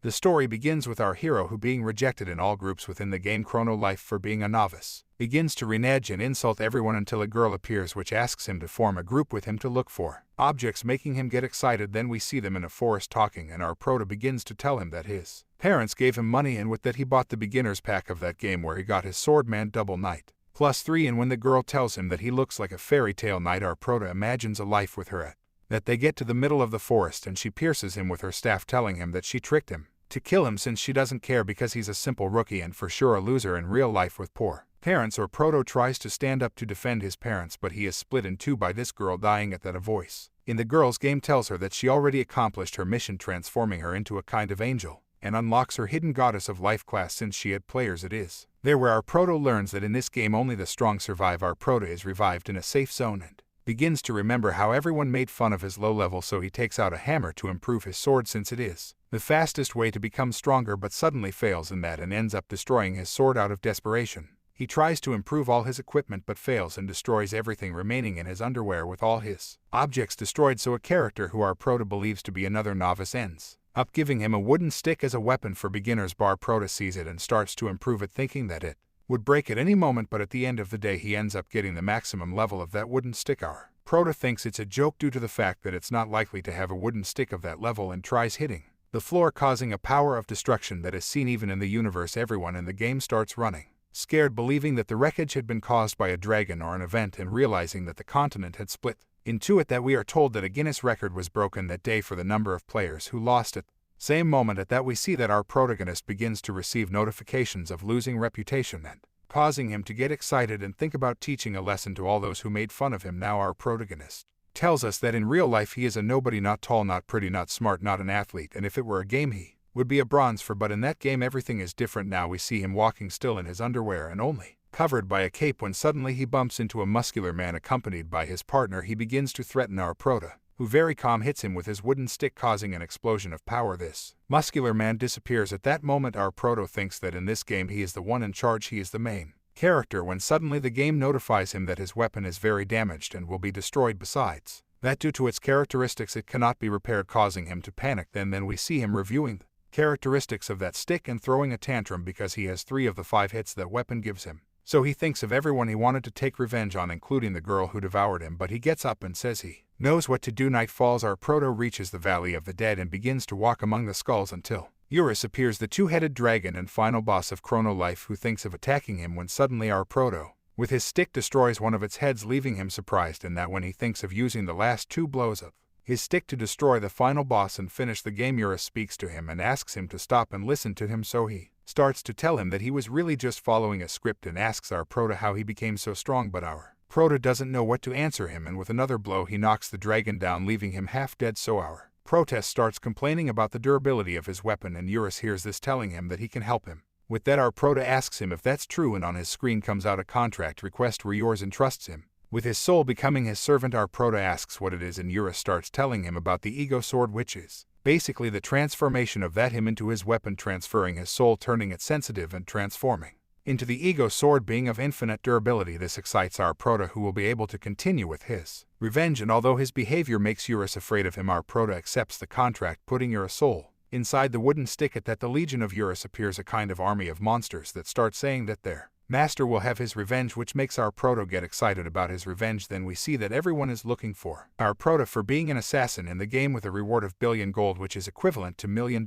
The story begins with our hero who, being rejected in all groups within the game Chrono Life for being a novice, begins to renege and insult everyone until a girl appears which asks him to form a group with him to look for objects, making him get excited. Then we see them in a forest talking, and our prota begins to tell him that his parents gave him money and with that he bought the beginner's pack of that game where he got his Swordman Double Knight +3, and when the girl tells him that he looks like a fairy tale knight, our prota imagines a life with her at that they get to the middle of the forest and she pierces him with her staff, telling him that she tricked him to kill him since she doesn't care because he's a simple rookie and for sure a loser in real life with poor parents. Or proto tries to stand up to defend his parents, but he is split in two by this girl dying at that. A voice in the girl's game tells her that she already accomplished her mission, transforming her into a kind of angel, and unlocks her hidden goddess of life class since she had players. It is there where our proto learns that in this game only the strong survive. Our proto is revived in a safe zone and begins to remember how everyone made fun of his low level, so he takes out a hammer to improve his sword since it is the fastest way to become stronger, but suddenly fails in that and ends up destroying his sword out of desperation. He tries to improve all his equipment but fails and destroys everything remaining in his underwear with all his objects destroyed, so a character who our prota believes to be another novice ends up giving him a wooden stick as a weapon for beginners. Bar prota sees it and starts to improve it, thinking that it would break at any moment, but at the end of the day he ends up getting the maximum level of that wooden stick. Our prota thinks it's a joke due to the fact that it's not likely to have a wooden stick of that level and tries hitting the floor, causing a power of destruction that is seen even in the universe. Everyone in the game starts running scared, believing that the wreckage had been caused by a dragon or an event, and realizing that the continent had split in two. At that we are told that a Guinness record was broken that day for the number of players who lost it. Same moment at that we see that our protagonist begins to receive notifications of losing reputation and causing him to get excited and think about teaching a lesson to all those who made fun of him. Now our protagonist tells us that in real life he is a nobody, not tall, not pretty, not smart, not an athlete, and if it were a game he would be a bronze for, but in that game everything is different. Now we see him walking still in his underwear and only covered by a cape when suddenly he bumps into a muscular man accompanied by his partner. He begins to threaten our prota, who very calm hits him with his wooden stick, causing an explosion of power. This muscular man disappears. At that moment our proto thinks that in this game he is the one in charge, he is the main character, when suddenly the game notifies him that his weapon is very damaged and will be destroyed. Besides that, due to its characteristics it cannot be repaired, causing him to panic. Then we see him reviewing the characteristics of that stick and throwing a tantrum because he has 3 of the 5 hits that weapon gives him. So he thinks of everyone he wanted to take revenge on, including the girl who devoured him, but he gets up and says he knows what to do. Night falls. Our proto reaches the Valley of the Dead and begins to walk among the skulls until Eurus appears, the two-headed dragon and final boss of Chrono Life, who thinks of attacking him when suddenly our proto with his stick destroys one of its heads, leaving him surprised. And that when he thinks of using the last 2 blows of his stick to destroy the final boss and finish the game, Eurus speaks to him and asks him to stop and listen to him, so he starts to tell him that he was really just following a script and asks our prota how he became so strong, but our prota doesn't know what to answer him, and with another blow he knocks the dragon down, leaving him half dead. So our protest starts complaining about the durability of his weapon, and Eurus hears this, telling him that he can help him. With that our prota asks him if that's true, and on his screen comes out a contract request where Eurus entrusts him with his soul, becoming his servant. Our prota asks what it is, and Eurus starts telling him about the ego sword, which is basically the transformation of that him into his weapon, transferring his soul, turning it sensitive and transforming into the ego sword, being of infinite durability. This excites our prota, who will be able to continue with his revenge, and although his behavior makes Eurus afraid of him, our prota accepts the contract, putting Eurus' soul inside the wooden stick. At that the legion of Eurus appears, a kind of army of monsters that start saying that their master will have his revenge, which makes our proto get excited about his revenge. Then we see that everyone is looking for our prota for being an assassin in the game, with a reward of billion gold, which is equivalent to $1 million.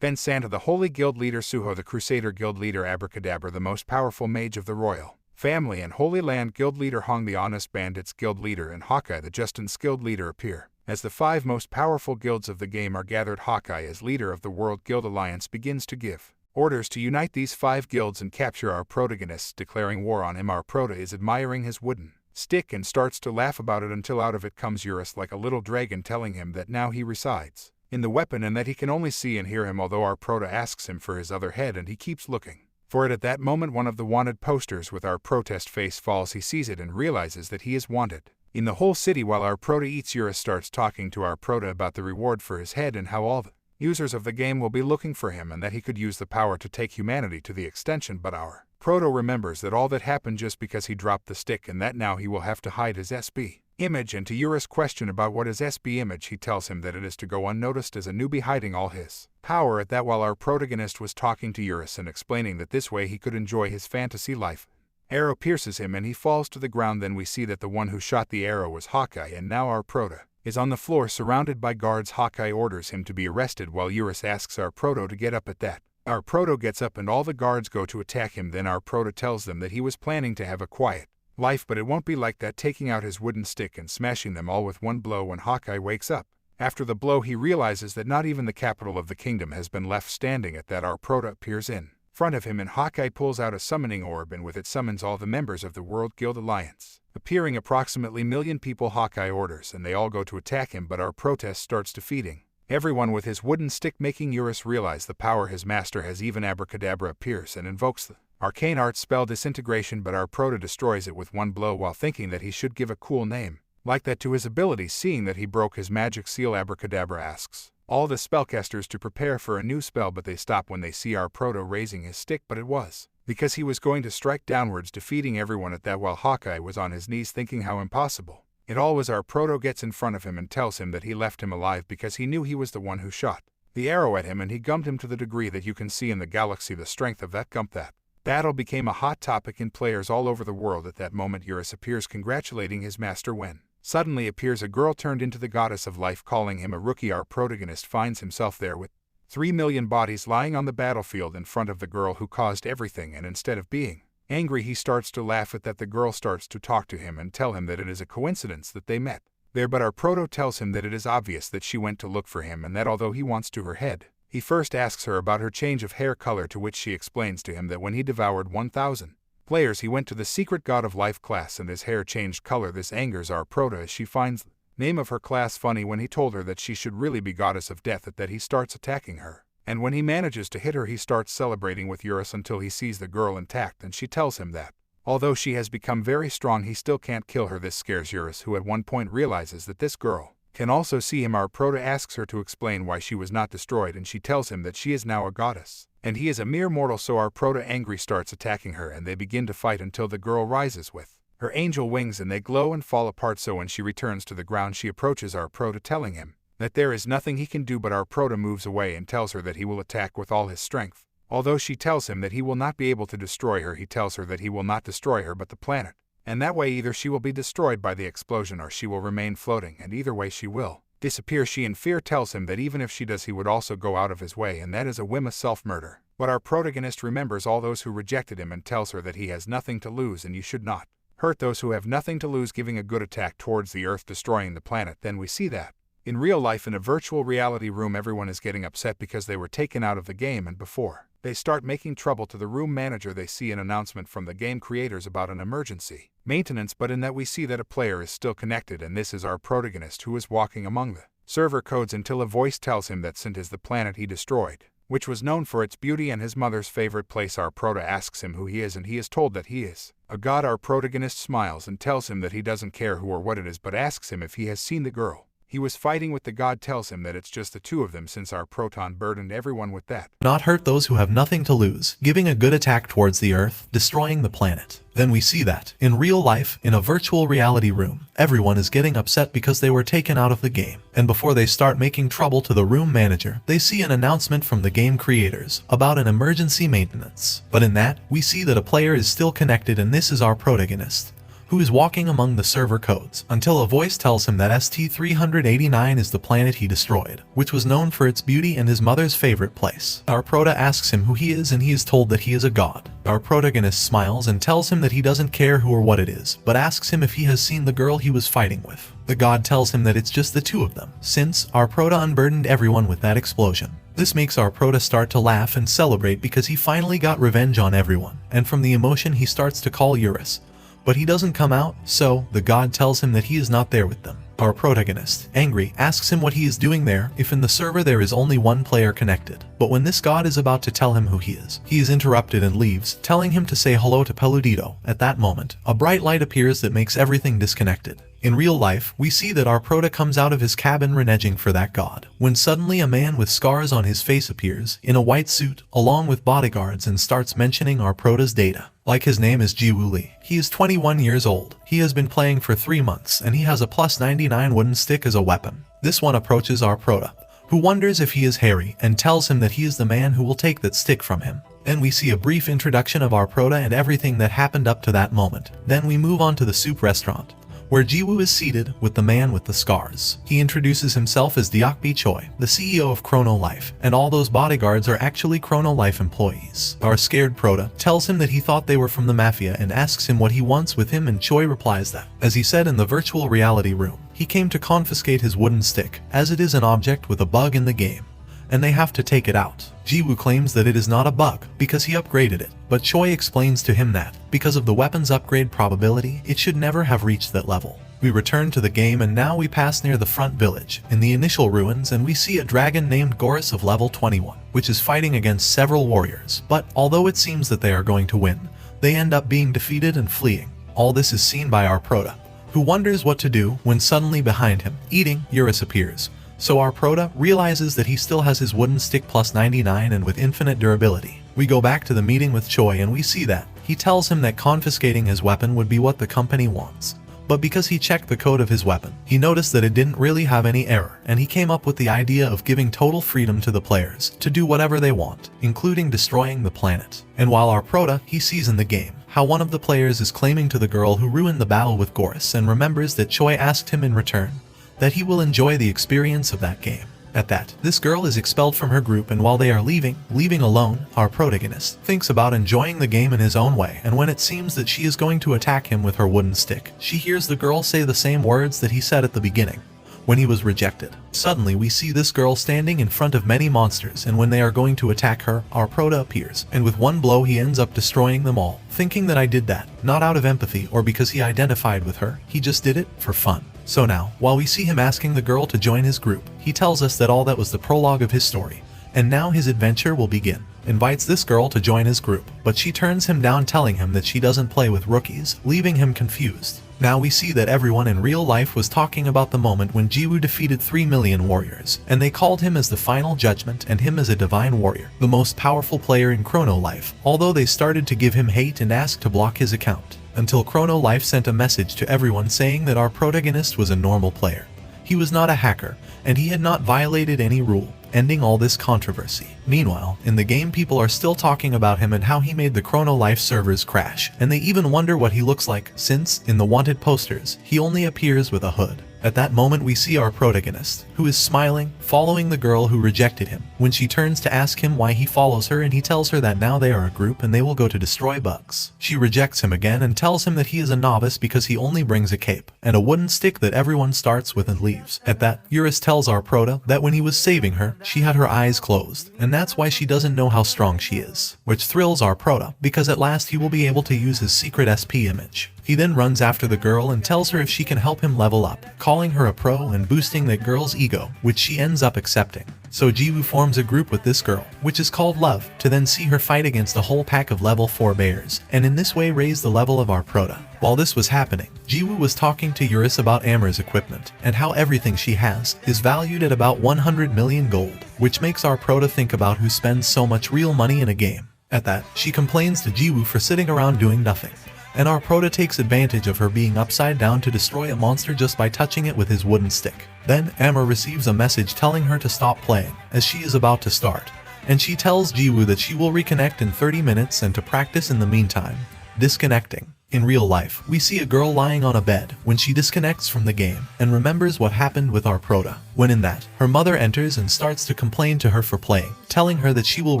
Then Santa, the holy guild leader, Suho, the crusader guild leader, Abracadabra, the most powerful mage of the royal family, and Holy Land guild leader Hong, the honest bandits guild leader, and Hawkeye, the Justin's guild leader, appear as the 5 most powerful guilds of the game are gathered. Hawkeye, as leader of the World Guild Alliance, begins to give orders to unite these 5 guilds and capture our protagonists, declaring war on him. Our prota is admiring his wooden stick and starts to laugh about it until out of it comes Eurus like a little dragon, telling him that now he resides in the weapon and that he can only see and hear him, although our prota asks him for his other head and he keeps looking for it. At that moment one of the wanted posters with our protest face falls. He sees it and realizes that he is wanted in the whole city. While our prota eats, Eurus starts talking to our prota about the reward for his head and how all the users of the game will be looking for him, and that he could use the power to take humanity to the extension. But our proto remembers that all that happened just because he dropped the stick, and that now he will have to hide his SB image, and to Eurus' question about what is SB image, he tells him that it is to go unnoticed as a newbie hiding all his power at that while our protagonist was talking to Eurus and explaining that this way he could enjoy his fantasy life. Arrow pierces him and he falls to the ground. Then we see that the one who shot the arrow was Hawkeye, and now our prota is on the floor surrounded by guards. Hawkeye orders him to be arrested while Eurus asks our proto to get up. At that, our proto gets up and all the guards go to attack him. Then our proto tells them that he was planning to have a quiet life, but it won't be like that, taking out his wooden stick and smashing them all with one blow. When Hawkeye wakes up after the blow, he realizes that not even the capital of the kingdom has been left standing. At that, our proto appears in front of him and Hawkeye pulls out a summoning orb, and with it summons all the members of the World Guild Alliance, appearing approximately million people. Hawkeye orders and they all go to attack him, but our protest starts defeating everyone with his wooden stick, making Eurus realize the power his master has. Even Abracadabra appears and invokes the arcane art spell Disintegration, but our proto destroys it with one blow while thinking that he should give a cool name like that to his ability. Seeing that he broke his magic seal, Abracadabra asks all the spellcasters to prepare for a new spell, but they stop when they see our proto raising his stick, but it was because he was going to strike downwards, defeating everyone. At that, while Hawkeye was on his knees thinking how impossible it all was, our proto gets in front of him and tells him that he left him alive because he knew he was the one who shot the arrow at him, and he gummed him to the degree that you can see in the galaxy the strength of that gump. That battle became a hot topic in players all over the world. At that moment, Eurus appears congratulating his master when suddenly appears a girl turned into the goddess of life, calling him a rookie. Our protagonist finds himself there with 3 million bodies lying on the battlefield in front of the girl who caused everything, and instead of being angry, he starts to laugh at that. The girl starts to talk to him and tell him that it is a coincidence that they met there, but our proto tells him that it is obvious that she went to look for him, and that although he wants to her head, he first asks her about her change of hair color, to which she explains to him that when he devoured 1,000 players he went to the secret god of life class and his hair changed color. This angers our proto as she finds the name of her class funny when he told her that she should really be goddess of death. At that, he starts attacking her, and when he manages to hit her he starts celebrating with Eurus until he sees the girl intact, and she tells him that although she has become very strong he still can't kill her. This scares Eurus, who at one point realizes that this girl can also see him. Our proto asks her to explain why she was not destroyed, and she tells him that she is now a goddess and he is a mere mortal. So our proto, angry, starts attacking her, and they begin to fight until the girl rises with her angel wings and they glow and fall apart. So when she returns to the ground she approaches our proto, telling him that there is nothing he can do, but our proto moves away and tells her that he will attack with all his strength. Although she tells him that he will not be able to destroy her, he tells her that he will not destroy her but the planet, and that way either she will be destroyed by the explosion or she will remain floating, and either way she will disappear. She in fear tells him that even if she does he would also go out of his way, and that is a whim, a self-murder. But our protagonist remembers all those who rejected him and tells her that he has nothing to lose and you should not hurt those who have nothing to lose, giving a good attack towards the Earth, destroying the planet. Then we see that in real life, in a virtual reality room, everyone is getting upset because they were taken out of the game, and before they start making trouble to the room manager they see an announcement from the game creators about an emergency maintenance, but in that we see that a player is still connected, and this is our protagonist who is walking among the server codes until a voice tells him that Sint is the planet he destroyed, which was known for its beauty and his mother's favorite place. Our proto asks him who he is, and he is told that he is a god. Our protagonist smiles and tells him that he doesn't care who or what it is, but asks him if he has seen the girl he was fighting with. The god tells him that it's just the two of them, since our proton burdened everyone with that not hurt those who have nothing to lose, giving a good attack towards the Earth, destroying the planet. Then we see that in real life, in a virtual reality room, everyone is getting upset because they were taken out of the game, and before they start making trouble to the room manager they see an announcement from the game creators about an emergency maintenance. But in that we see that a player is still connected, and this is our protagonist, who is walking among the server codes until a voice tells him that ST-389 is the planet he destroyed, which was known for its beauty and his mother's favorite place. Our prota asks him who he is, and he is told that he is a god. Our protagonist smiles and tells him that he doesn't care who or what it is, but asks him if he has seen the girl he was fighting with. The god tells him that it's just the two of them, since our prota unburdened everyone with that explosion. This makes our prota start to laugh and celebrate because he finally got revenge on everyone, and from the emotion he starts to call Eurus, but he doesn't come out, so the god tells him that he is not there with them. Our protagonist, angry, asks him what he is doing there if in the server there is only one player connected. But when this god is about to tell him who he is interrupted and leaves, telling him to say hello to Peludito. At that moment, a bright light appears that makes everything disconnected. In real life, we see that our prota comes out of his cabin reneging for that god, when suddenly a man with scars on his face appears, in a white suit, along with bodyguards and starts mentioning our prota's data. Like his name is Jiwoo Lee. He is 21 years old. He has been playing for 3 months and he has a plus 99 wooden stick as a weapon. This one approaches our prota, who wonders if he is Harry and tells him that he is the man who will take that stick from him. Then we see a brief introduction of our prota and everything that happened up to that moment. Then we move on to the soup restaurant, where Jiwoo is seated with the man with the scars. He introduces himself as Deokbi Choi, the CEO of Chrono Life, and all those bodyguards are actually Chrono Life employees. Our scared prota tells him that he thought they were from the mafia and asks him what he wants with him, and Choi replies that, as he said in the virtual reality room, he came to confiscate his wooden stick, as it is an object with a bug in the game, and they have to take it out. Jiwoo claims that it is not a bug, because he upgraded it, but Choi explains to him that, because of the weapon's upgrade probability, it should never have reached that level. We return to the game and now we pass near the front village, in the initial ruins, and we see a dragon named Gorus of level 21, which is fighting against several warriors, but although it seems that they are going to win, they end up being defeated and fleeing. All this is seen by our prota, who wonders what to do when suddenly behind him, eating, Eurus appears. So our prota realizes that he still has his wooden stick plus 99 and with infinite durability. We go back to the meeting with Choi and we see that he tells him that confiscating his weapon would be what the company wants. But because he checked the code of his weapon, he noticed that it didn't really have any error, and he came up with the idea of giving total freedom to the players to do whatever they want, including destroying the planet. And while our prota, he sees in the game how one of the players is claiming to the girl who ruined the battle with Gorus and remembers that Choi asked him in return that he will enjoy the experience of that game. At that, this girl is expelled from her group, and while they are leaving alone, our protagonist thinks about enjoying the game in his own way, and when it seems that she is going to attack him with her wooden stick, she hears the girl say the same words that he said at the beginning, when he was rejected. Suddenly we see this girl standing in front of many monsters, and when they are going to attack her, our prota appears, and with one blow he ends up destroying them all, thinking that I did that, not out of empathy or because he identified with her, he just did it for fun. So now, while we see him asking the girl to join his group, he tells us that all that was the prologue of his story, and now his adventure will begin. Invites this girl to join his group, but she turns him down, telling him that she doesn't play with rookies, leaving him confused. Now we see that everyone in real life was talking about the moment when Jiwoo defeated 3 million warriors, and they called him as the final judgment and him as a divine warrior, the most powerful player in Chrono Life, although they started to give him hate and asked to block his account, until Chrono Life sent a message to everyone saying that our protagonist was a normal player. He was not a hacker, and he had not violated any rule, ending all this controversy. Meanwhile, in the game people are still talking about him and how he made the Chrono Life servers crash, and they even wonder what he looks like, since, in the wanted posters, he only appears with a hood. At that moment we see our protagonist, who is smiling, following the girl who rejected him, when she turns to ask him why he follows her, and he tells her that now they are a group and they will go to destroy bugs. She rejects him again and tells him that he is a novice because he only brings a cape, and a wooden stick that everyone starts with and leaves. At that, Eurus tells our prota that when he was saving her, she had her eyes closed, and that's why she doesn't know how strong she is, which thrills our prota, because at last he will be able to use his secret SP image. He then runs after the girl and tells her if she can help him level up, calling her a pro and boosting that girl's ego, which she ends up accepting. So Jiwoo forms a group with this girl, which is called Love, to then see her fight against a whole pack of level 4 bears, and in this way raise the level of our prota. While this was happening, Jiwoo was talking to Eurus about Amber's equipment, and how everything she has is valued at about 100 million gold, which makes our prota think about who spends so much real money in a game. At that, she complains to Jiwoo for sitting around doing nothing, and our prota takes advantage of her being upside down to destroy a monster just by touching it with his wooden stick. Then Amber receives a message telling her to stop playing, as she is about to start, and she tells Jiwoo that she will reconnect in 30 minutes and to practice in the meantime. Disconnecting. In real life, we see a girl lying on a bed when she disconnects from the game and remembers what happened with our prota. When in that, her mother enters and starts to complain to her for playing, telling her that she will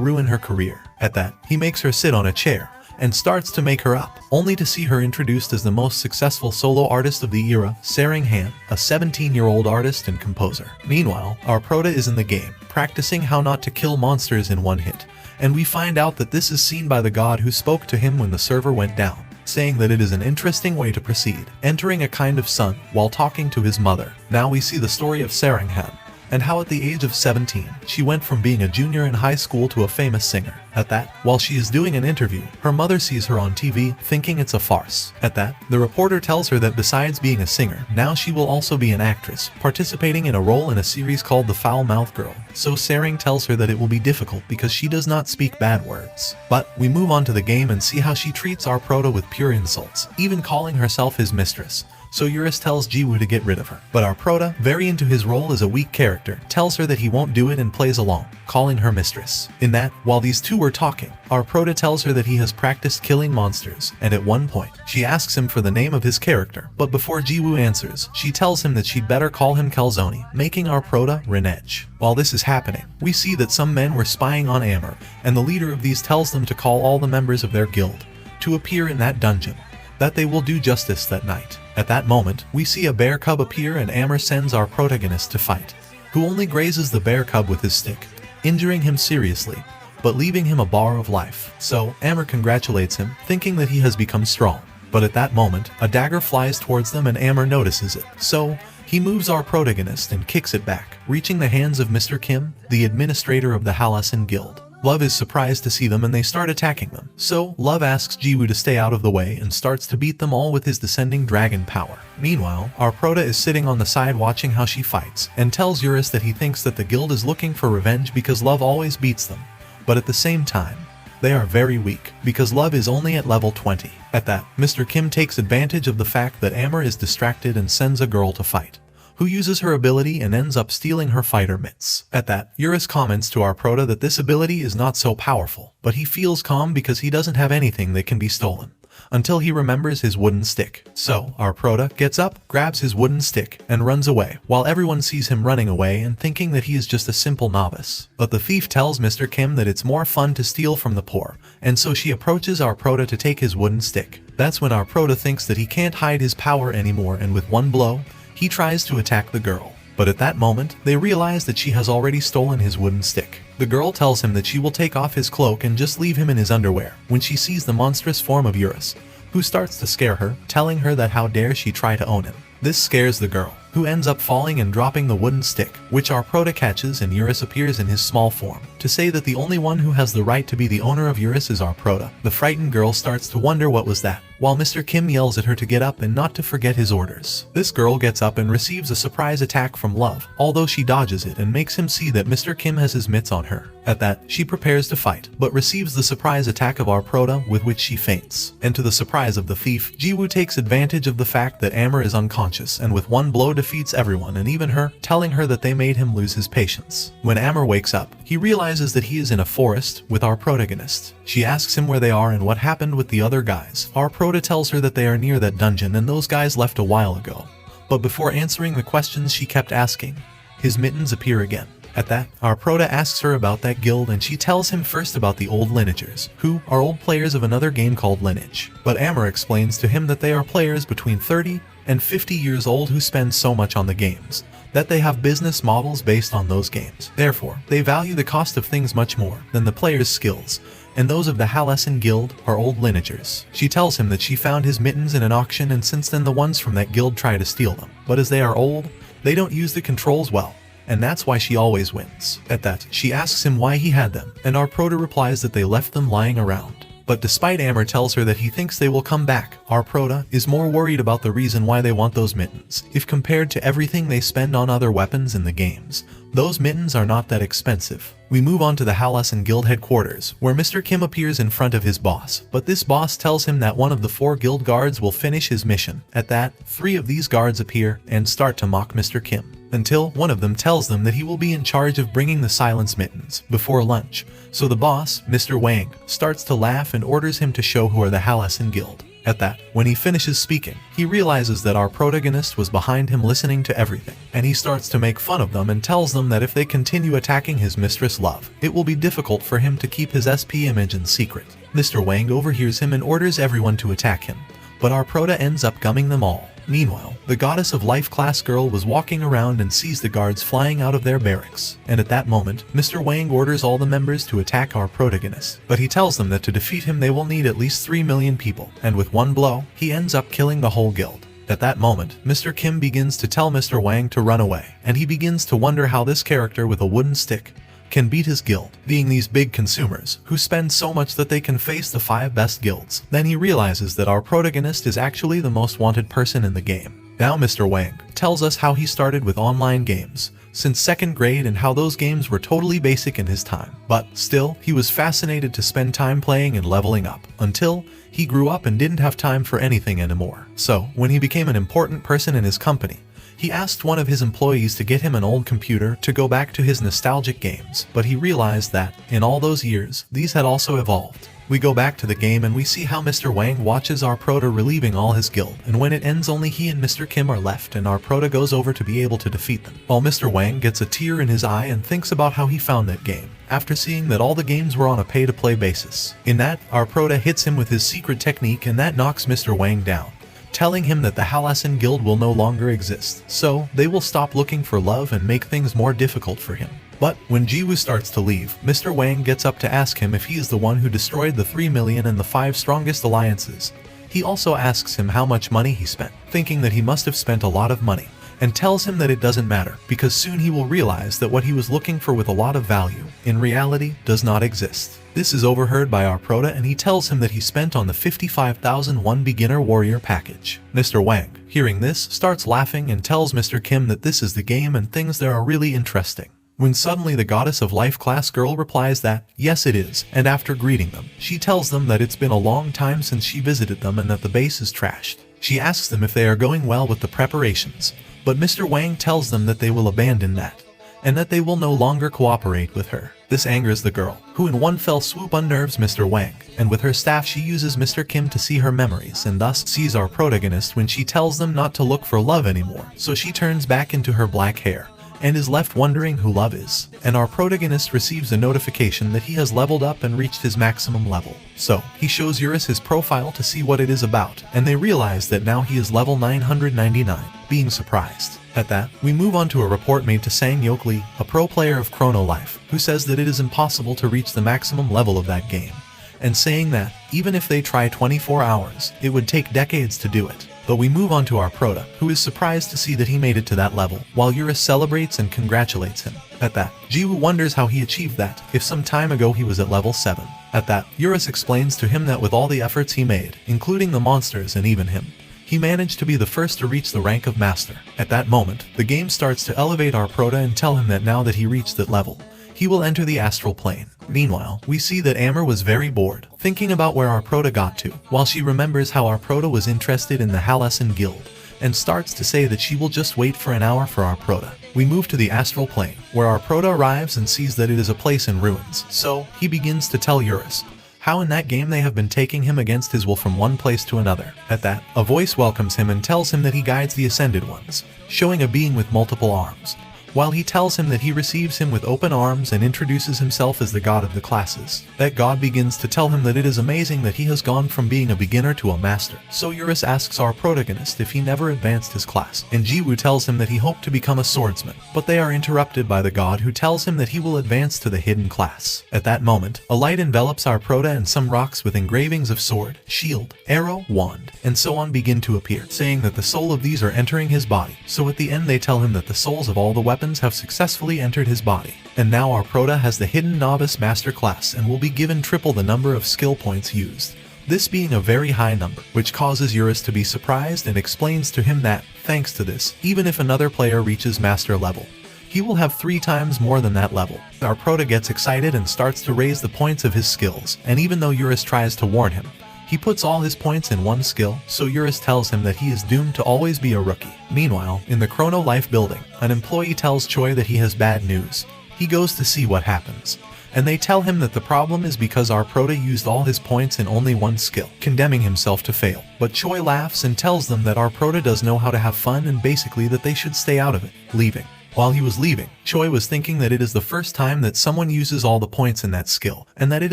ruin her career. At that, he makes her sit on a chair and starts to make her up, only to see her introduced as the most successful solo artist of the era, Sarang Han, a 17-year-old artist and composer. Meanwhile, our prota is in the game, practicing how not to kill monsters in one hit, and we find out that this is seen by the god who spoke to him when the server went down, saying that it is an interesting way to proceed, entering a kind of sun while talking to his mother. Now we see the story of Sarang Han, and how at the age of 17, she went from being a junior in high school to a famous singer. At that, while she is doing an interview, her mother sees her on TV, thinking it's a farce. At that, the reporter tells her that besides being a singer, now she will also be an actress, participating in a role in a series called The Foul-Mouthed Girl. So Sarang tells her that it will be difficult because she does not speak bad words. But we move on to the game and see how she treats our prota with pure insults, even calling herself his mistress. So Eurus tells Jiwoo to get rid of her. But our prota, very into his role as a weak character, tells her that he won't do it and plays along, calling her mistress. In that, while these two were talking, our prota tells her that he has practiced killing monsters, and at one point, she asks him for the name of his character. But before Jiwoo answers, she tells him that she'd better call him Calzone, making our prota Renege. While this is happening, we see that some men were spying on Amber, and the leader of these tells them to call all the members of their guild to appear in that dungeon, that they will do justice that night. At that moment, we see a bear cub appear and Amber sends our protagonist to fight, who only grazes the bear cub with his stick, injuring him seriously, but leaving him a bar of life. So, Amber congratulates him, thinking that he has become strong. But at that moment, a dagger flies towards them and Amber notices it. So, he moves our protagonist and kicks it back, reaching the hands of Mr. Kim, the administrator of the Halasan Guild. Love is surprised to see them and they start attacking them. So, Love asks Jiwoo to stay out of the way and starts to beat them all with his descending dragon power. Meanwhile, our prota is sitting on the side watching how she fights, and tells Eurus that he thinks that the guild is looking for revenge because Love always beats them. But at the same time, they are very weak, because Love is only at level 20. At that, Mr. Kim takes advantage of the fact that Amber is distracted and sends a girl to fight, who uses her ability and ends up stealing her fighter mitts. At that, Eurus comments to our prota that this ability is not so powerful, but he feels calm because he doesn't have anything that can be stolen, until he remembers his wooden stick. So, our prota gets up, grabs his wooden stick, and runs away, while everyone sees him running away and thinking that he is just a simple novice. But the thief tells Mr. Kim that it's more fun to steal from the poor, and so she approaches our prota to take his wooden stick. That's when our prota thinks that he can't hide his power anymore, and with one blow, he tries to attack the girl. But at that moment, they realize that she has already stolen his wooden stick. The girl tells him that she will take off his cloak and just leave him in his underwear, when she sees the monstrous form of Eurus, who starts to scare her, telling her that how dare she try to own him. This scares the girl, who ends up falling and dropping the wooden stick, which our prota catches, and Eurus appears in his small form, to say that the only one who has the right to be the owner of Eurus is our prota. The frightened girl starts to wonder what was that, while Mr. Kim yells at her to get up and not to forget his orders. This girl gets up and receives a surprise attack from Love, although she dodges it and makes him see that Mr. Kim has his mitts on her. At that, she prepares to fight, but receives the surprise attack of our prota, with which she faints. And to the surprise of the thief, Jiwoo takes advantage of the fact that Amber is unconscious and with one blow defeats everyone and even her, telling her that they made him lose his patience. When Amber wakes up, he realizes that he is in a forest with our protagonist. She asks him where they are and what happened with the other guys. Our prota tells her that they are near that dungeon and those guys left a while ago. But before answering the questions she kept asking, his mittens appear again. At that, our prota asks her about that guild and she tells him first about the old lineagers, who are old players of another game called Lineage. But Amber explains to him that they are players between 30 and 50 years old who spend so much on the games, that they have business models based on those games. Therefore, they value the cost of things much more than the player's skills, and those of the Halasan Guild are old lineagers. She tells him that she found his mittens in an auction and since then the ones from that guild try to steal them. But as they are old, they don't use the controls well, and that's why she always wins. At that, she asks him why he had them, and our prota replies that they left them lying around. But despite Amber tells her that he thinks they will come back, our prota is more worried about the reason why they want those mittens. If compared to everything they spend on other weapons in the games, those mittens are not that expensive. We move on to the Halasan Guild headquarters, where Mr. Kim appears in front of his boss, but this boss tells him that one of the 4 guild guards will finish his mission. At that, 3 of these guards appear and start to mock Mr. Kim, until one of them tells them that he will be in charge of bringing the silence mittens before lunch. So the boss, Mr. Wang, starts to laugh and orders him to show who are the Halasan Guild. At that, when he finishes speaking, he realizes that our protagonist was behind him listening to everything, and he starts to make fun of them and tells them that if they continue attacking his mistress Love, it will be difficult for him to keep his SP image in secret. Mr. Wang overhears him and orders everyone to attack him, but our prota ends up gumming them all. Meanwhile, the Goddess of Life class girl was walking around and sees the guards flying out of their barracks. And at that moment, Mr. Wang orders all the members to attack our protagonist. But he tells them that to defeat him they will need at least 3 million people. And with one blow, he ends up killing the whole guild. At that moment, Mr. Kim begins to tell Mr. Wang to run away, and he begins to wonder how this character with a wooden stick can beat his guild, being these big consumers who spend so much that they can face the 5 best guilds. Then he realizes that our protagonist is actually the most wanted person in the game. Now Mr. Wang tells us how he started with online games since 2nd grade and how those games were totally basic in his time. But still, he was fascinated to spend time playing and leveling up until he grew up and didn't have time for anything anymore. So, when he became an important person in his company, he asked one of his employees to get him an old computer to go back to his nostalgic games, but he realized that, in all those years, these had also evolved. We go back to the game and we see how Mr. Wang watches our prota relieving all his guild, and when it ends only he and Mr. Kim are left and our prota goes over to be able to defeat them. While Mr. Wang gets a tear in his eye and thinks about how he found that game, after seeing that all the games were on a pay-to-play basis. In that, our prota hits him with his secret technique and that knocks Mr. Wang down, telling him that the Halasan Guild will no longer exist, so they will stop looking for love and make things more difficult for him. But when Jiwoo starts to leave, Mr. Wang gets up to ask him if he is the one who destroyed the 3 million and the 5 strongest alliances. He also asks him how much money he spent, thinking that he must have spent a lot of money, and tells him that it doesn't matter, because soon he will realize that what he was looking for with a lot of value, in reality, does not exist. This is overheard by our prota and he tells him that he spent on the 55,001 beginner warrior package. Mr. Wang, hearing this, starts laughing and tells Mr. Kim that this is the game and things there are really interesting. When suddenly the goddess of life class girl replies that, yes it is, and after greeting them, she tells them that it's been a long time since she visited them and that the base is trashed. She asks them if they are going well with the preparations, but Mr. Wang tells them that they will abandon that, and that they will no longer cooperate with her. This angers the girl, who in one fell swoop unnerves Mr. Wang, and with her staff she uses Mr. Kim to see her memories and thus sees our protagonist when she tells them not to look for love anymore, so she turns back into her black hair and is left wondering who love is. And our protagonist receives a notification that he has leveled up and reached his maximum level. So, he shows Eurus his profile to see what it is about, and they realize that now he is level 999, being surprised. At that, we move on to a report made to Sang Yok Lee, a pro player of Chrono Life, who says that it is impossible to reach the maximum level of that game, and saying that, even if they try 24 hours, it would take decades to do it. But we move on to our prota, who is surprised to see that he made it to that level, while Eurus celebrates and congratulates him. At that, Jiwoo wonders how he achieved that, if some time ago he was at level 7. At that, Eurus explains to him that with all the efforts he made, including the monsters and even him, he managed to be the first to reach the rank of master. At that moment, the game starts to elevate our prota and tell him that now that he reached that level, he will enter the astral plane. Meanwhile, we see that Amber was very bored, thinking about where our prota got to, while she remembers how our prota was interested in the Halasan Guild, and starts to say that she will just wait for an hour for our prota. We move to the astral plane, where our prota arrives and sees that it is a place in ruins, so he begins to tell Eurus how in that game they have been taking him against his will from one place to another. At that, a voice welcomes him and tells him that he guides the Ascended Ones, showing a being with multiple arms, while he tells him that he receives him with open arms and introduces himself as the god of the classes. That god begins to tell him that it is amazing that he has gone from being a beginner to a master. So Eurus asks our protagonist if he never advanced his class, and Jiwoo tells him that he hoped to become a swordsman, but they are interrupted by the god who tells him that he will advance to the hidden class. At that moment, a light envelops our prota and some rocks with engravings of sword, shield, arrow, wand, and so on begin to appear, saying that the soul of these are entering his body. So at the end they tell him that the souls of all the weapons have successfully entered his body, and now our prota has the hidden novice master class and will be given triple the number of skill points used, this being a very high number, which causes Eurus to be surprised and explains to him that, thanks to this, even if another player reaches master level, he will have 3 times more than that level. Our prota gets excited and starts to raise the points of his skills, and even though Eurus tries to warn him, he puts all his points in one skill, so Eurus tells him that he is doomed to always be a rookie. Meanwhile, in the Chrono Life building, an employee tells Choi that he has bad news. He goes to see what happens, and they tell him that the problem is because our prota used all his points in only one skill, condemning himself to fail. But Choi laughs and tells them that our prota does know how to have fun and basically that they should stay out of it, leaving. While he was leaving, Choi was thinking that it is the first time that someone uses all the points in that skill, and that it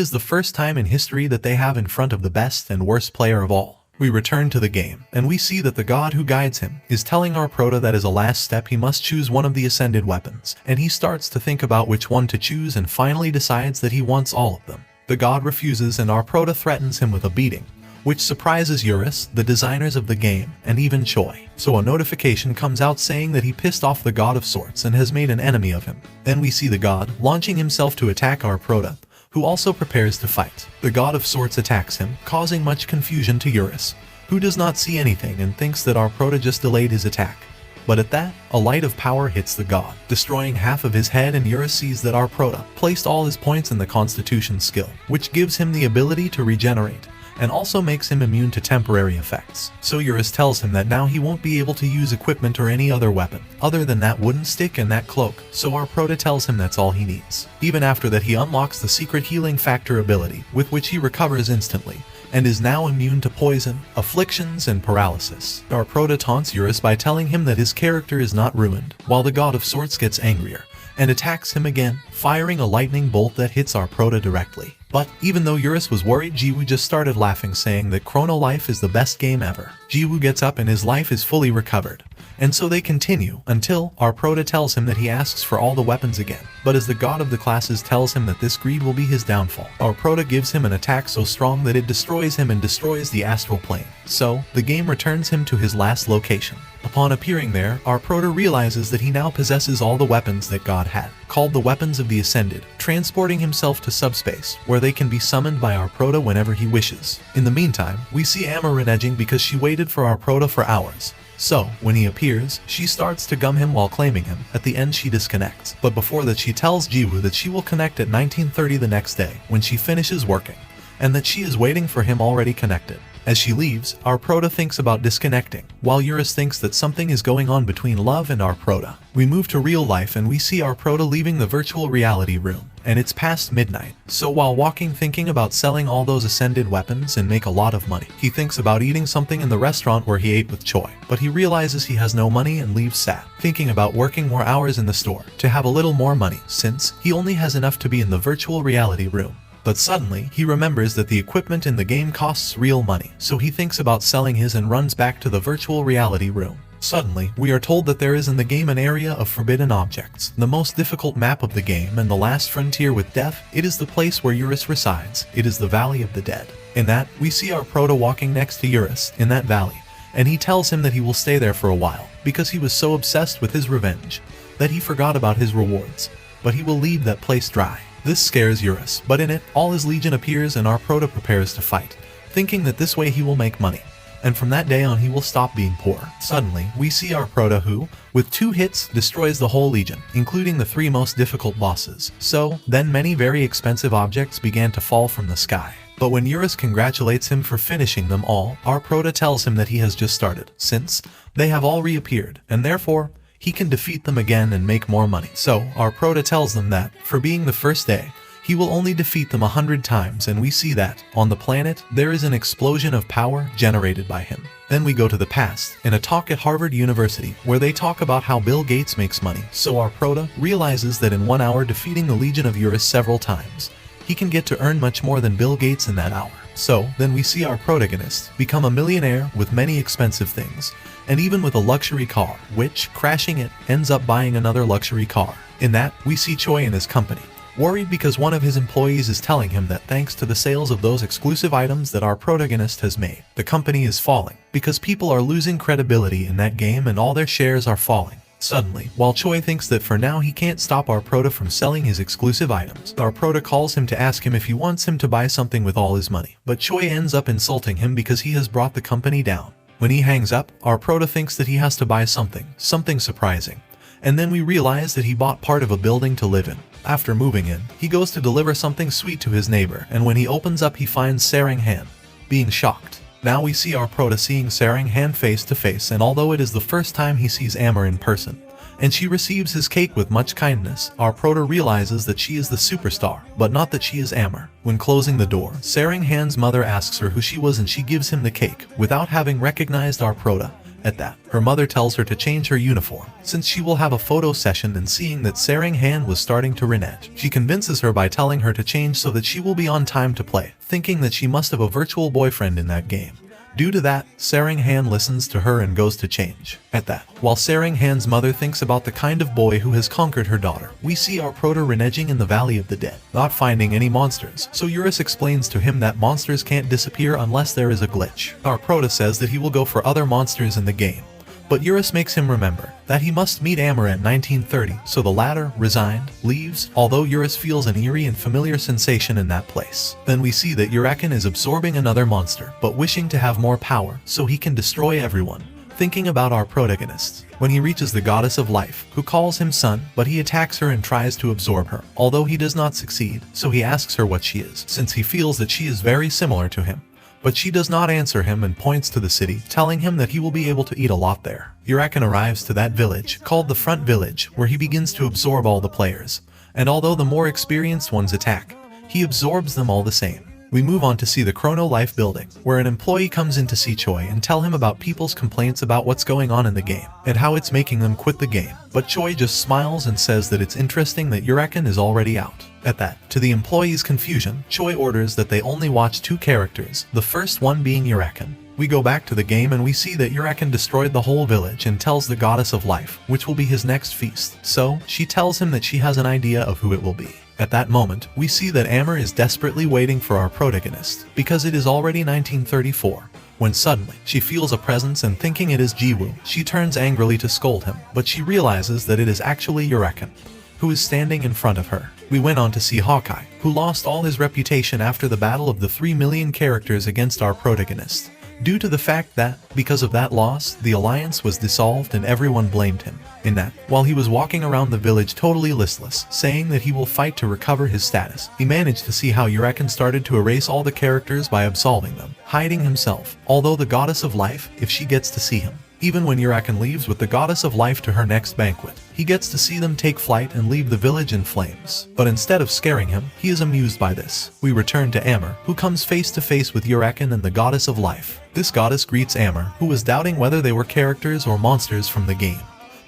is the first time in history that they have in front of the best and worst player of all. We return to the game, and we see that the god who guides him is telling our prota that as a last step he must choose one of the ascended weapons, and he starts to think about which one to choose and finally decides that he wants all of them. The god refuses and our prota threatens him with a beating, which surprises Eurus, the designers of the game, and even Choi. So a notification comes out saying that he pissed off the god of sorts and has made an enemy of him. Then we see the god launching himself to attack our Prota, who also prepares to fight. The god of sorts attacks him, causing much confusion to Eurus, who does not see anything and thinks that our Prota just delayed his attack. But at that, a light of power hits the god, destroying half of his head, and Eurus sees that our Prota placed all his points in the Constitution skill, which gives him the ability to regenerate, and also makes him immune to temporary effects. So Eurus tells him that now he won't be able to use equipment or any other weapon, other than that wooden stick and that cloak, so our Prota tells him that's all he needs. Even after that, he unlocks the secret healing factor ability, with which he recovers instantly, and is now immune to poison, afflictions, and paralysis. Our Prota taunts Eurus by telling him that his character is not ruined, while the god of sorts gets angrier, and attacks him again, firing a lightning bolt that hits our Prota directly. But even though Eurus was worried, Jiwoo just started laughing, saying that Chrono Life is the best game ever. Jiwoo gets up and his life is fully recovered. And so they continue, until our Prota tells him that he asks for all the weapons again. But as the god of the classes tells him that this greed will be his downfall, our Prota gives him an attack so strong that it destroys him and destroys the astral plane. So, the game returns him to his last location. Upon appearing there, our Prota realizes that he now possesses all the weapons that God had, called the Weapons of the Ascended, transporting himself to subspace, where they can be summoned by our Prota whenever he wishes. In the meantime, we see Amma reneging because she waited for our Prota for hours. So, when he appears, she starts to gum him while claiming him. At the end, she disconnects. But before that, she tells Jiwoo that she will connect at 19:30 the next day, when she finishes working, and that she is waiting for him already connected. As she leaves, our Prota thinks about disconnecting, while Eurus thinks that something is going on between Love and our Prota. We move to real life and we see our Prota leaving the virtual reality room, and it's past midnight. So while walking, thinking about selling all those ascended weapons and make a lot of money, he thinks about eating something in the restaurant where he ate with Choi, but he realizes he has no money and leaves sad, thinking about working more hours in the store to have a little more money, since he only has enough to be in the virtual reality room. But suddenly, he remembers that the equipment in the game costs real money, so he thinks about selling his and runs back to the virtual reality room. Suddenly, we are told that there is in the game an area of forbidden objects, the most difficult map of the game and the last frontier with death. It is the place where Eurus resides. It is the Valley of the Dead. In that, we see our Prota walking next to Eurus in that valley, and he tells him that he will stay there for a while, because he was so obsessed with his revenge that he forgot about his rewards, but he will leave that place dry. This scares Eurus, but in it, all his legion appears and our Prota prepares to fight, thinking that this way he will make money, and from that day on he will stop being poor. Suddenly, we see our Prota who, with 2 hits, destroys the whole legion, including the 3 most difficult bosses. So, then many very expensive objects began to fall from the sky. But when Eurus congratulates him for finishing them all, our Prota tells him that he has just started, since they have all reappeared, and therefore, he can defeat them again and make more money. So, our Prota tells them that, for being the first day, he will only defeat them 100 times, and we see that, on the planet, there is an explosion of power generated by him. Then we go to the past, in a talk at Harvard University, where they talk about how Bill Gates makes money. So our Prota realizes that in 1 hour defeating the Legion of Eurus several times, he can get to earn much more than Bill Gates in that hour. So, then we see our protagonist become a millionaire with many expensive things, and even with a luxury car, which, crashing it, ends up buying another luxury car. In that, we see Choi and his company, worried because one of his employees is telling him that thanks to the sales of those exclusive items that our protagonist has made, the company is falling, because people are losing credibility in that game and all their shares are falling. Suddenly, while Choi thinks that for now he can't stop our Prota from selling his exclusive items, our Prota calls him to ask him if he wants him to buy something with all his money. But Choi ends up insulting him because he has brought the company down. When he hangs up, our Prota thinks that he has to buy something surprising. And then we realize that he bought part of a building to live in. After moving in, he goes to deliver something sweet to his neighbor, and when he opens up he finds Sarang Han, being shocked. Now we see our Prota seeing Sarang Han face to face, and although it is the first time he sees Amber in person, and she receives his cake with much kindness, our Prota realizes that she is the superstar, but not that she is Amber. When closing the door, Sarang Han's mother asks her who she was and she gives him the cake, without having recognized our Prota. At that, her mother tells her to change her uniform, since she will have a photo session, and seeing that Sarang Han was starting to renege, she convinces her by telling her to change so that she will be on time to play, thinking that she must have a virtual boyfriend in that game, Due to that, Saringhan listens to her and goes to change. At that, while Saringhan's mother thinks about the kind of boy who has conquered her daughter, we see our Prota reneging in the Valley of the Dead, not finding any monsters, so Eurus explains to him that monsters can't disappear unless there is a glitch. Our Prota says that he will go for other monsters in the game, but Eurus makes him remember that he must meet Amber at 1930, so the latter, resigned, leaves, although Eurus feels an eerie and familiar sensation in that place. Then we see that Urakan is absorbing another monster, but wishing to have more power so he can destroy everyone, thinking about our protagonist. When he reaches the goddess of life, who calls him son, but he attacks her and tries to absorb her, although he does not succeed, so he asks her what she is, since he feels that she is very similar to him. But she does not answer him and points to the city, telling him that he will be able to eat a lot there. Urakan arrives to that village, called the Front Village, where he begins to absorb all the players. And although the more experienced ones attack, he absorbs them all the same. We move on to see the Chrono Life building, where an employee comes in to see Choi and tell him about people's complaints about what's going on in the game, and how it's making them quit the game. But Choi just smiles and says that it's interesting that Urakan is already out. At that, to the employee's confusion, Choi orders that they only watch 2 characters, the first one being Urakan. We go back to the game and we see that Urakan destroyed the whole village and tells the goddess of life, which will be his next feast. So, she tells him that she has an idea of who it will be. At that moment, we see that Amber is desperately waiting for our protagonist, because it is already 1934. When suddenly, she feels a presence and thinking it is Jiwoo, she turns angrily to scold him, but she realizes that it is actually Urakan, who is standing in front of her. We went on to see Hawkeye, who lost all his reputation after the battle of the 3 million characters against our protagonist, due to the fact that, because of that loss, the alliance was dissolved and everyone blamed him. In that, while he was walking around the village totally listless, saying that he will fight to recover his status, he managed to see how Urakan started to erase all the characters by absolving them, hiding himself, although the goddess of life, if she gets to see him. Even when Urakan leaves with the goddess of life to her next banquet, he gets to see them take flight and leave the village in flames. But instead of scaring him, he is amused by this. We return to Amber, who comes face to face with Urakan and the goddess of life. This goddess greets Amber, who was doubting whether they were characters or monsters from the game.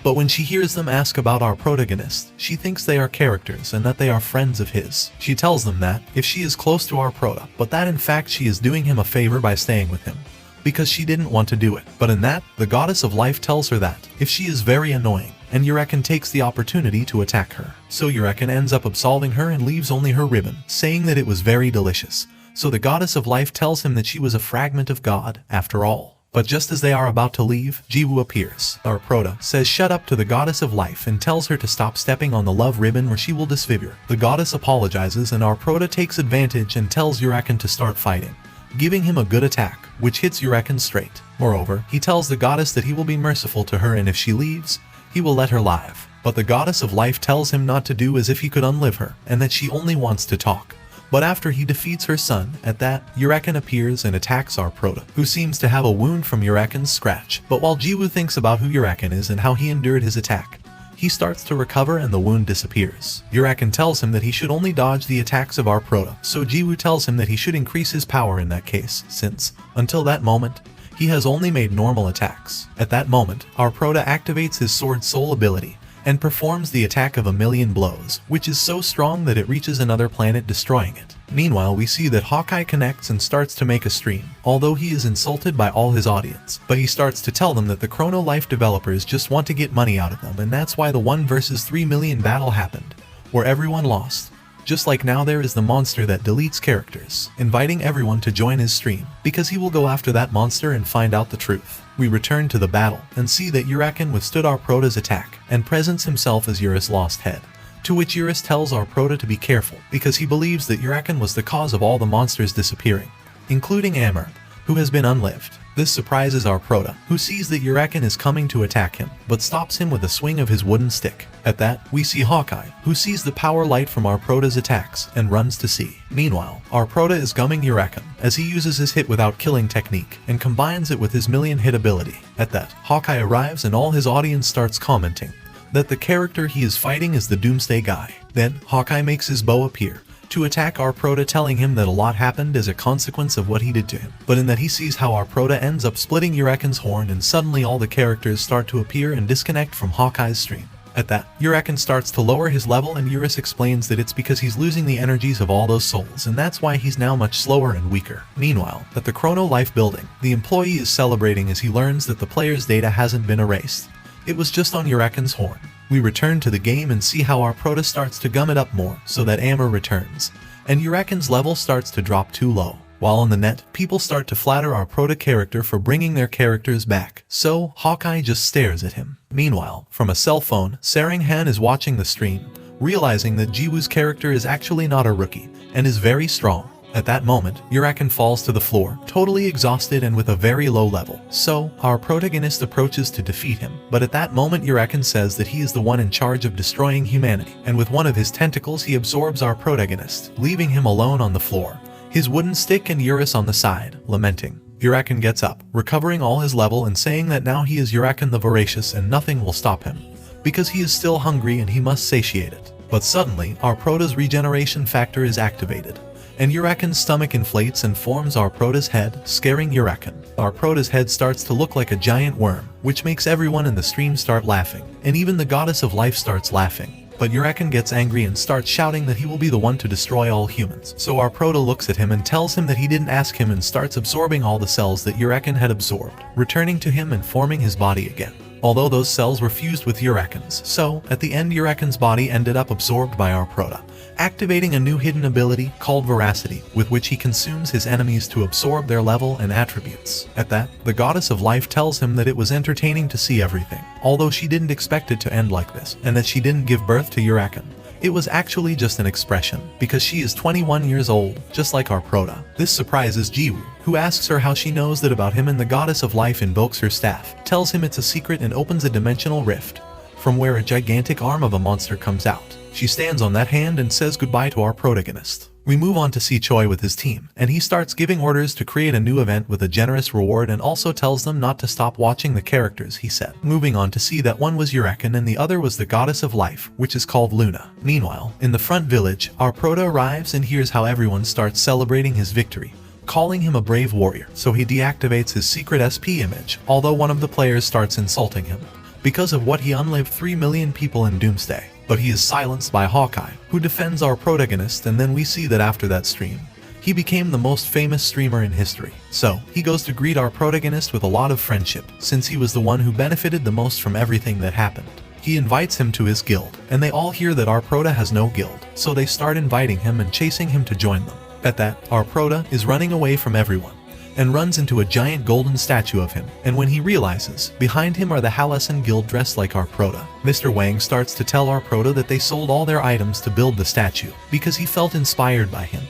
But when she hears them ask about our protagonist, she thinks they are characters and that they are friends of his. She tells them that, if she is close to our prota, but that in fact she is doing him a favor by staying with him, because she didn't want to do it. But in that, the goddess of life tells her that, if she is very annoying, and Urakan takes the opportunity to attack her. So Urakan ends up absolving her and leaves only her ribbon, saying that it was very delicious. So the goddess of life tells him that she was a fragment of God, after all. But just as they are about to leave, Jiwoo appears. Our prota says shut up to the goddess of life and tells her to stop stepping on the love ribbon or she will disfigure. The goddess apologizes and our prota takes advantage and tells Urakan to start fighting, giving him a good attack, which hits Urakan straight. Moreover, he tells the goddess that he will be merciful to her and if she leaves, he will let her live. But the goddess of life tells him not to do as if he could unlive her, and that she only wants to talk. But after he defeats her son, at that, Urakan appears and attacks our prota, who seems to have a wound from Urakan's scratch. But while Jiwoo thinks about who Urakan is and how he endured his attack, he starts to recover and the wound disappears. Urakan tells him that he should only dodge the attacks of our prota, so Jiwoo tells him that he should increase his power in that case, since, until that moment, he has only made normal attacks. At that moment, our prota activates his sword soul ability, and performs the attack of 1,000,000 blows, which is so strong that it reaches another planet destroying it. Meanwhile, we see that Hawkeye connects and starts to make a stream, although he is insulted by all his audience. But he starts to tell them that the Chrono Life developers just want to get money out of them, and that's why the 1 versus 3 million battle happened, where everyone lost. Just like now there is the monster that deletes characters, inviting everyone to join his stream, because he will go after that monster and find out the truth. We return to the battle, and see that Urakan withstood our prota's attack, and presents himself as Eurus' lost head. To which Eurus tells our prota to be careful, because he believes that Urakan was the cause of all the monsters disappearing, including Amber, who has been unlived. This surprises our prota, who sees that Urakan is coming to attack him, but stops him with a swing of his wooden stick. At that, we see Hawkeye, who sees the power light from our prota's attacks, and runs to see. Meanwhile, our prota is gumming Urakan, as he uses his hit without killing technique, and combines it with his 1,000,000 hit ability. At that, Hawkeye arrives and all his audience starts commenting that the character he is fighting is the Doomsday guy. Then, Hawkeye makes his bow appear, to attack our prota, telling him that a lot happened as a consequence of what he did to him. But in that he sees how our prota ends up splitting Urakan's horn and suddenly all the characters start to appear and disconnect from Hawkeye's stream. At that, Uraken starts to lower his level and Eurus explains that it's because he's losing the energies of all those souls and that's why he's now much slower and weaker. Meanwhile, at the Chrono Life building, the employee is celebrating as he learns that the player's data hasn't been erased. It was just on Uraken's horn. We return to the game and see how our Prota starts to gum it up more so that Amber returns, and Uraken's level starts to drop too low. While on the net, people start to flatter our Prota character for bringing their characters back, so Hawkeye just stares at him. Meanwhile, from a cell phone, Saringhan is watching the stream, realizing that Jiwoo's character is actually not a rookie, and is very strong. At that moment, Uraken falls to the floor, totally exhausted and with a very low level. So, our protagonist approaches to defeat him, but at that moment Uraken says that he is the one in charge of destroying humanity, and with one of his tentacles he absorbs our protagonist, leaving him alone on the floor, his wooden stick and Eurus on the side, lamenting. Uraken gets up, recovering all his level and saying that now he is Uraken the Voracious and nothing will stop him, because he is still hungry and he must satiate it. But suddenly, our Prota's regeneration factor is activated, and Uraken's stomach inflates and forms our Prota's head, scaring Uraken. Our Prota's head starts to look like a giant worm, which makes everyone in the stream start laughing, and even the goddess of life starts laughing. But Uraken gets angry and starts shouting that he will be the one to destroy all humans. So our Prota looks at him and tells him that he didn't ask him and starts absorbing all the cells that Uraken had absorbed, returning to him and forming his body again. Although those cells were fused with Uraken's, so at the end Uraken's body ended up absorbed by our Prota, activating a new hidden ability called Veracity, with which he consumes his enemies to absorb their level and attributes. At that, the goddess of life tells him that it was entertaining to see everything, although she didn't expect it to end like this, and that she didn't give birth to Uraken. It was actually just an expression, because she is 21 years old, just like our Prota. This surprises Jiwoo, who asks her how she knows that about him, and the goddess of life invokes her staff, tells him it's a secret and opens a dimensional rift, from where a gigantic arm of a monster comes out. She stands on that hand and says goodbye to our protagonist. We move on to see Choi with his team, and he starts giving orders to create a new event with a generous reward and also tells them not to stop watching the characters, he said. Moving on to see that one was Uraken and the other was the goddess of life, which is called Luna. Meanwhile, in the front village, our Prota arrives and hears how everyone starts celebrating his victory, calling him a brave warrior, so he deactivates his secret SP image, although one of the players starts insulting him because of what he unlived 3 million people in Doomsday. But he is silenced by Hawkeye, who defends our protagonist, and then we see that after that stream, he became the most famous streamer in history. So, he goes to greet our protagonist with a lot of friendship, since he was the one who benefited the most from everything that happened. He invites him to his guild, and they all hear that our Prota has no guild, so they start inviting him and chasing him to join them. At that, our Prota is running away from everyone, and runs into a giant golden statue of him, and when he realizes, behind him are the Halasan Guild dressed like our Prota. Mr. Wang starts to tell our Prota that they sold all their items to build the statue, because he felt inspired by him.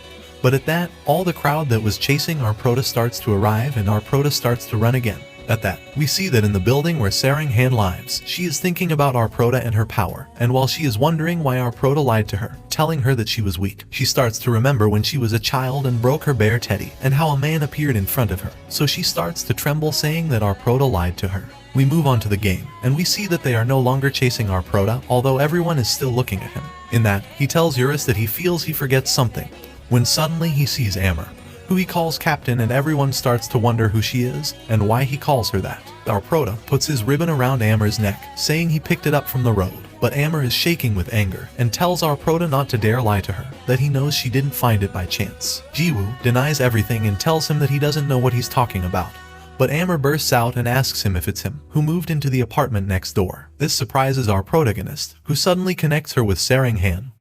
But at that, all the crowd that was chasing our Prota starts to arrive and our Prota starts to run again. At that, we see that in the building where Saringhan lives, she is thinking about our Prota and her power, and while she is wondering why our Prota lied to her, telling her that she was weak, she starts to remember when she was a child and broke her bear teddy, and how a man appeared in front of her, so she starts to tremble saying that our Prota lied to her. We move on to the game, and we see that they are no longer chasing our Prota, although everyone is still looking at him. In that, he tells Eurus that he feels he forgets something, when suddenly he sees Amber, who he calls Captain, and everyone starts to wonder who she is and why he calls her that. Our Prota puts his ribbon around Amber's neck, saying he picked it up from the road, but Amber is shaking with anger and tells our Prota not to dare lie to her, that he knows she didn't find it by chance. Jiwoo denies everything and tells him that he doesn't know what he's talking about. But Amber bursts out and asks him if it's him, who moved into the apartment next door. This surprises our protagonist, who suddenly connects her with Saringhan,